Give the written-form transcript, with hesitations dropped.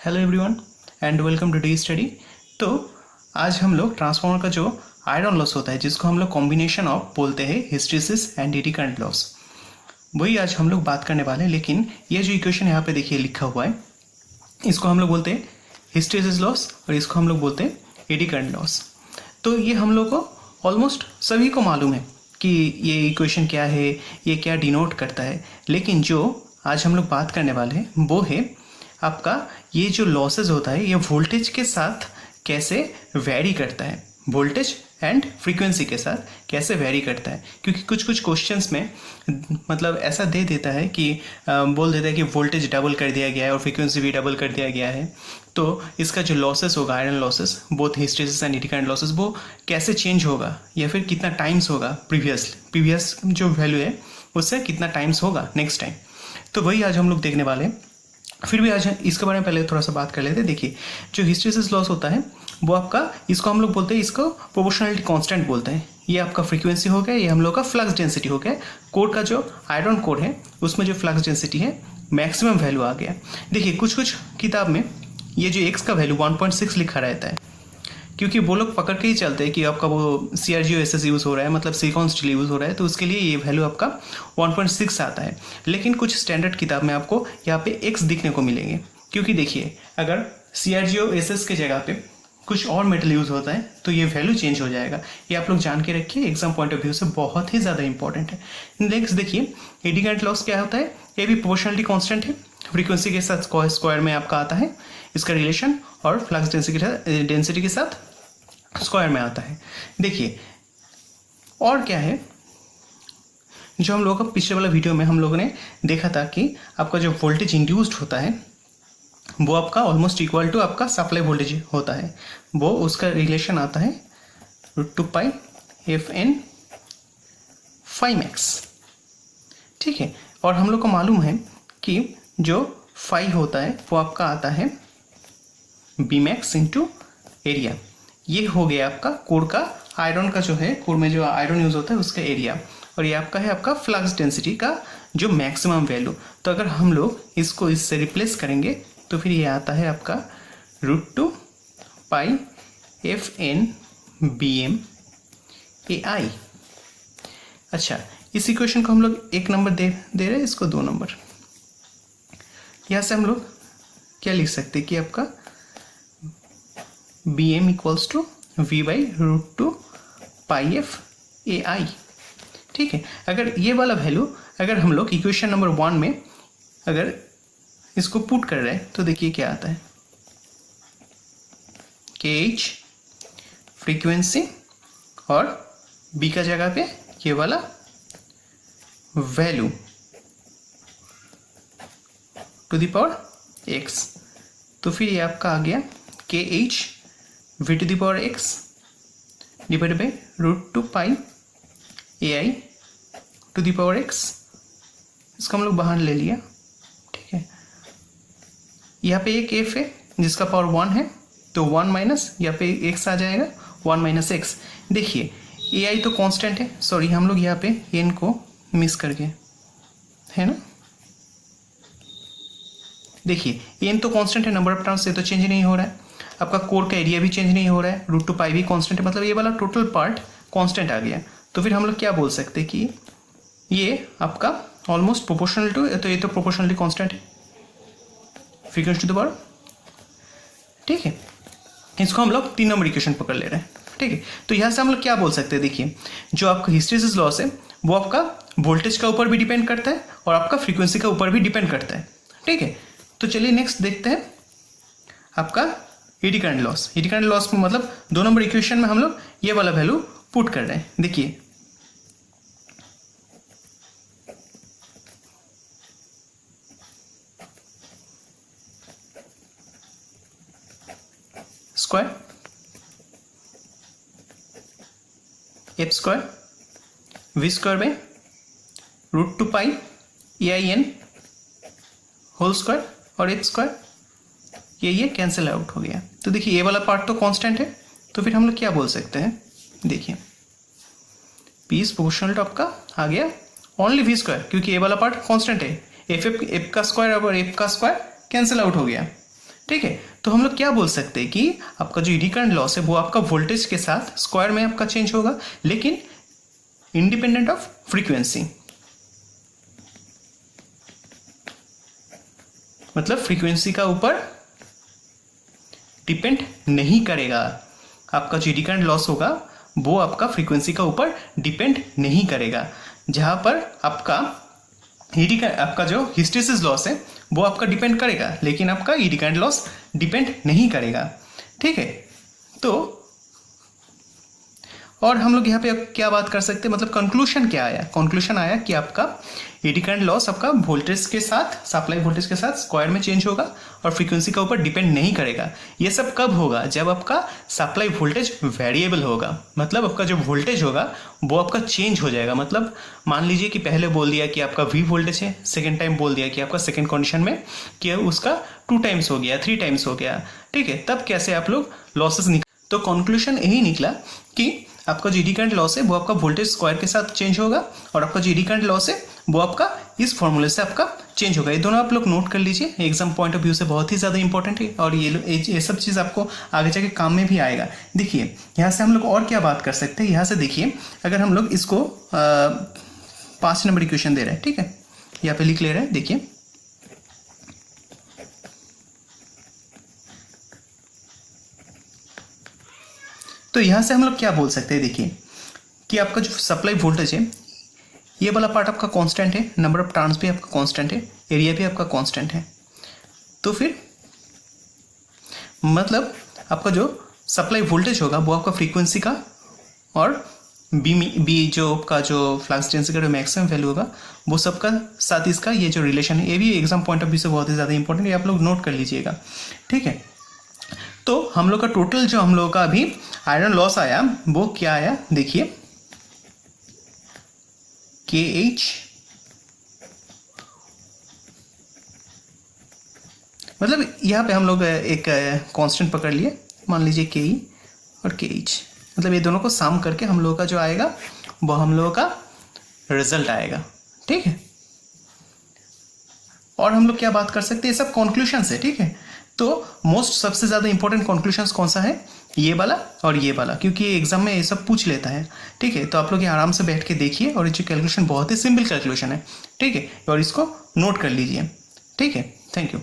Hello everyone and welcome to day study. तो आज हम लोग ट्रांसफार्मर का जो आयरन लॉस होता है, जिसको हम लोग कॉम्बिनेशन ऑफ बोलते हैं hysteresis and eddy current loss, वही आज हम लोग बात करने वाले हैं। लेकिन ये जो इक्वेशन यहाँ पे देखिए लिखा हुआ है, इसको हम लोग बोलते हैं हिस्टैरिसीस लॉस और इसको हम लोग बोलते हैं एडी करंट लॉस। तो ये हम लोग को ऑलमोस्ट सभी को मालूम है कि ये इक्वेशन क्या है, ये क्या डिनोट करता है। लेकिन जो आज हम लोग बात करने वाले हैं वो है आपका ये जो लॉसेज होता है, ये वोल्टेज के साथ कैसे वेरी करता है, वोल्टेज एंड फ्रीक्वेंसी के साथ कैसे वेरी करता है। क्योंकि कुछ कुछ क्वेश्चंस में मतलब ऐसा दे देता है कि बोल देता है कि वोल्टेज डबल कर दिया गया है और फ्रीक्वेंसी भी डबल कर दिया गया है, तो इसका जो लॉसेस होगा, iron losses, both hysteresis and eddy current losses, वो कैसे चेंज होगा या फिर कितना टाइम्स होगा, प्रीवियस जो वैल्यू है उससे कितना टाइम्स होगा नेक्स्ट टाइम। तो वही आज हम लोग देखने वाले हैं। फिर भी आज इसके बारे में पहले थोड़ा सा बात कर लेते हैं। देखिए, जो हिस्टैरिसीस लॉस होता है वो आपका, इसको हम लोग बोलते हैं, इसको प्रोपोर्शनलिटी कांस्टेंट बोलते हैं। ये आपका फ्रीक्वेंसी हो गया, ये हम लोग का फ्लक्स डेंसिटी हो गया। कोर का जो आयरन कोर है उसमें जो फ्लक्स डेंसिटी है मैक्सिमम वैल्यू आ गया। देखिए, कुछ कुछ किताब में ये जो एक्स का वैल्यू 1.6 लिखा रहता है, क्योंकि वो लोग पकड़ के ही चलते हैं कि आपका वो CRGO-SS यूज़ हो रहा है, मतलब सिलिकॉन स्टील यूज़ हो रहा है, तो उसके लिए ये वैल्यू आपका 1.6 आता है। लेकिन कुछ स्टैंडर्ड किताब में आपको यहाँ पे x दिखने को मिलेंगे, क्योंकि देखिए अगर CRGO-SS के जगह पे कुछ और मेटल यूज़ होता है तो ये वैल्यू चेंज हो जाएगा। ये आप लोग जान के रखिए, एग्जाम पॉइंट ऑफ व्यू से बहुत ही ज़्यादा इंपॉर्टेंट है। नेक्स्ट देखिए, एडी करंट लॉस क्या होता है, ये भी प्रोपोर्शनलिटी कांस्टेंट है, फ्रीक्वेंसी के साथ स्क्वायर में आपका आता है इसका रिलेशन, और फ्लक्स डेंसिटी के साथ स्क्वायर में आता है। देखिए और क्या है, जो हम लोगों का पिछले वाला वीडियो में हम लोगों ने देखा था कि आपका जो वोल्टेज इंड्यूस्ड होता है वो आपका ऑलमोस्ट इक्वल टू आपका सप्लाई वोल्टेज होता है, वो उसका रिलेशन आता है √2π FN φmax। ठीक है, और हम लोग को मालूम है कि जो फाई होता है वो आपका आता है Bmax इंटू एरिया। ये हो गया आपका कोर का आयरन का, जो है कोर में जो आयरन यूज होता है उसका एरिया, और ये आपका है आपका फ्लक्स डेंसिटी का जो मैक्सिमम वैल्यू। तो अगर हम लोग इसको इससे रिप्लेस करेंगे तो फिर ये आता है आपका √2π FN BM AI। अच्छा, इस इक्वेशन को हम लोग 1 नंबर दे रहे हैं, इसको 2 नंबर। यहाँ से हम लोग क्या लिख सकते हैं कि आपका BM equals to V/√2πf AI। ठीक है, अगर ये वाला वैल्यू अगर हम लोग इक्वेशन नंबर 1 में अगर इसको पुट कर रहे हैं तो देखिए क्या आता है, KH फ्रीक्वेंसी और B का जगह पे ये वाला value to the power x, तो फिर ये आपका आ गया KH V to the power x divided by √2π AI to the power x। इसको हम लोग बाहर ले लिया। ठीक है, यहाँ पे एक f है जिसका पावर 1 है, तो 1 माइनस यहाँ पे x आ जाएगा, 1 माइनस x। देखिए AI तो कांस्टेंट है, सॉरी हम लोग यहाँ पे n को मिस कर गए, है ना। देखिए n तो कांस्टेंट है, नंबर ऑफ टर्म्स से तो चेंज नहीं हो रहा है, आपका कोर का एरिया भी चेंज नहीं हो रहा है, √2π भी कांस्टेंट है, मतलब ये वाला टोटल पार्ट कांस्टेंट आ गया। तो फिर हम लोग क्या बोल सकते हैं कि ये आपका ऑलमोस्ट प्रोपोर्शनल टू, तो ये तो प्रोपोर्शनली कांस्टेंट है, फ्रीक्वेंसी टू द पावर। ठीक है, इसको हम लोग 3 नंबर इक्वेशन पकड़ ले रहे हैं। ठीक है, तो यहाँ से हम लोग क्या बोल सकते हैं, देखिए जो आपका हिस्टैरिसीस लॉस है वो आपका वोल्टेज का ऊपर भी डिपेंड करता है और आपका फ्रीक्वेंसी का ऊपर भी डिपेंड करता है। ठीक है, तो चलिए नेक्स्ट देखते हैं आपका eddy current loss. Eddy current loss में मतलब 2 नंबर इक्वेशन में हम लोग ये वाला वैल्यू पुट कर रहे हैं। देखिए square f square v square by √2π AIN whole square और h स्क्वायर, ये कैंसिल आउट हो गया। तो देखिए ये वाला पार्ट तो कांस्टेंट है, तो फिर हम लोग क्या बोल सकते हैं, देखिए P इज प्रोपोर्शनल टू आपका आ गया ओनली v स्क्वायर, क्योंकि ये वाला पार्ट कांस्टेंट है, f का स्क्वायर और f का स्क्वायर कैंसिल आउट हो गया। ठीक है। तो हम लोग क्या बोल सकते हैं कि आपका जो ईडी करंट लॉस है वो आपका वोल्टेज के साथ स्क्वायर में आपका चेंज होगा, लेकिन इंडिपेंडेंट ऑफ फ्रीक्वेंसी। मतलब फ्रीक्वेंसी का ऊपर डिपेंड नहीं करेगा। आपका जो ईडी करंट लॉस होगा वो आपका फ्रीक्वेंसी का ऊपर डिपेंड नहीं करेगा। जहां पर आपका आपका जो हिस्टेरिसिस लॉस है वो आपका डिपेंड करेगा, लेकिन आपका ईडी करंट लॉस डिपेंड नहीं करेगा। ठीक है। तो और हम लोग यहाँ पे क्या बात कर सकते हैं, मतलब कंक्लूजन क्या आया? कंक्लूजन आया कि आपका एडी करंट लॉस आपका वोल्टेज के साथ, सप्लाई वोल्टेज के साथ स्क्वायर में चेंज होगा और फ्रीक्वेंसी का ऊपर डिपेंड नहीं करेगा। ये सब कब होगा? जब आपका सप्लाई वोल्टेज वेरिएबल होगा, मतलब आपका जो वोल्टेज होगा वो आपका चेंज हो जाएगा। मतलब मान लीजिए कि पहले बोल दिया कि आपका वी वोल्टेज है, सेकेंड टाइम बोल दिया कि आपका सेकेंड कंडीशन में कि उसका 2 टाइम्स हो गया, 3 टाइम्स हो गया। ठीक है, तब कैसे आप लोग लॉसेस तो कंक्लूजन यही निकला कि आपका जो ईडी करंट लॉस है वो आपका वोल्टेज स्क्वायर के साथ चेंज होगा और आपका जो ईडी करंट लॉस है वो आपका इस फॉर्मूले से आपका चेंज होगा। ये दोनों आप लोग नोट कर लीजिए, एग्जाम पॉइंट ऑफ व्यू से बहुत ही ज़्यादा इंपॉर्टेंट है और ये सब चीज़ आपको आगे जाके काम में भी आएगा। देखिए यहाँ से हम लोग और क्या बात कर सकते हैं। यहाँ से देखिए, अगर हम लोग इसको 5 नंबर इक्वेशन दे रहे हैं, ठीक है, यहाँ पे लिख ले रहे हैं। देखिए तो यहाँ से हम लोग क्या बोल सकते हैं, देखिए कि आपका जो सप्लाई वोल्टेज है ये वाला पार्ट आपका कांस्टेंट है, नंबर ऑफ टर्न्स भी आपका कांस्टेंट है, एरिया भी आपका कांस्टेंट है। तो फिर मतलब आपका जो सप्लाई वोल्टेज होगा वो आपका फ्रीक्वेंसी का और बी जो आपका जो फ्लक्स डेंसिटी का जो मैक्सिमम वैल्यू होगा वो सबका साथ इसका ये जो रिलेशन है, ये भी एग्जाम पॉइंट ऑफ व्यू से बहुत ही ज़्यादा इंपॉर्टेंट है, आप लोग नोट कर लीजिएगा। ठीक है। तो हम लोग का टोटल जो हम लोग का अभी आयरन लॉस आया वो क्या आया, देखिए KH मतलब यहाँ पे हम लोग एक कांस्टेंट पकड़ लिए, मान लीजिए KE और KH, मतलब ये दोनों को सम करके हम लोगों का जो आएगा वो हम लोगों का रिजल्ट आएगा। ठीक है। और हम लोग क्या बात कर सकते हैं, ये सब कंक्लूजन है। ठीक है। तो मोस्ट सबसे ज़्यादा इंपॉर्टेंट कंक्लूजन कौन सा है? ये वाला और ये वाला, क्योंकि एग्जाम में ये सब पूछ लेता है। ठीक है। तो आप लोग ये आराम से बैठ के देखिए और ये जो कैलकुलेशन बहुत ही सिंपल कैलकुलेशन है। ठीक है, और इसको नोट कर लीजिए। ठीक है, थैंक यू।